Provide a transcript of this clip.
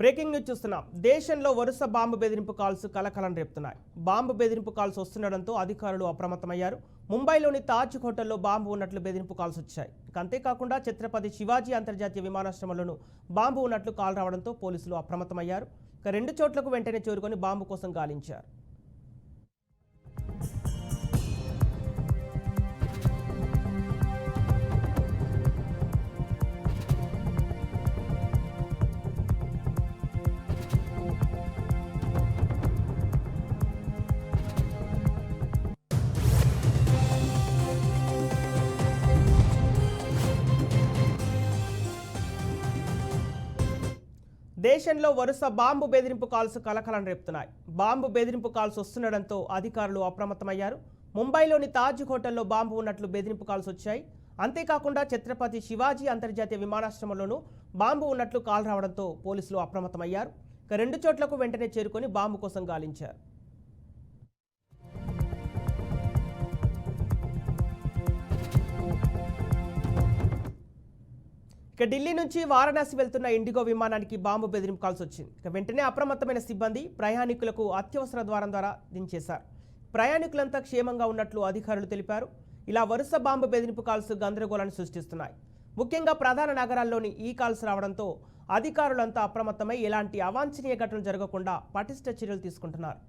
Breaking news చూస్తున్నాం. దేశంలో వరుస బాంబు బెదిరింపు కాల్స్ కలకలం రేపుతున్నాయి. బాంబు బెదిరింపు కాల్స్ వస్తుండడంతో అధికారులు అప్రమత్తమయ్యారు. ముంబైలోని తాజ్ హోటల్లో బాంబు ఉన్నట్లు బెదిరింపు కాల్స్ వచ్చాయి. అంతేకాకుండా ఛత్రపతి శివాజీ అంతర్జాతీయ విమానాశ్రయంలోనూ బాంబు ఉన్నట్లు కాల్ రావడంతో పోలీసులు అప్రమత్తమయ్యారు. రెండు చోట్లకు వెంటనే చేరుకొని బాంబు కోసం గాలించారు. దేశంలో వరుస బాంబు బెదిరింపు కాల్స్ కలకలం రేపుతున్నాయి. బాంబు బెదిరింపు కాల్స్ వస్తుండడంతో అధికారులు అప్రమత్తమయ్యారు. ముంబైలోని తాజ్ హోటల్లో బాంబు ఉన్నట్లు బెదిరింపు కాల్స్ వచ్చాయి. అంతేకాకుండా ఛత్రపతి శివాజీ అంతర్జాతీయ విమానాశ్రయంలోనూ బాంబు ఉన్నట్లు కాల్ రావడంతో పోలీసులు అప్రమత్తమయ్యారు. రెండు చోట్లకు వెంటనే చేరుకొని బాంబు కోసం గాలించారు. ఢిల్లీ నుంచి వారణాసి వెళ్తున్న ఇండిగో విమానానికి బాంబు బెదిరింపు కాల్స్ వచ్చింది. వెంటనే అప్రమత్తమైన సిబ్బంది ప్రయాణికులకు అత్యవసర ద్వారం ద్వారా దించేశారు. ప్రయాణికులంతా క్షేమంగా ఉన్నట్లు అధికారులు తెలిపారు. ఇలా వరుస బాంబు బెదిరింపు కాల్స్ గందరగోళాన్ని సృష్టిస్తున్నాయి. ముఖ్యంగా ప్రధాన నగరాల్లోని ఈ కాల్స్ రావడంతో అధికారులంతా అప్రమత్తమై ఎలాంటి అవాంఛనీయ ఘటనలు జరగకుండా పటిష్ట చర్యలు తీసుకుంటున్నారు.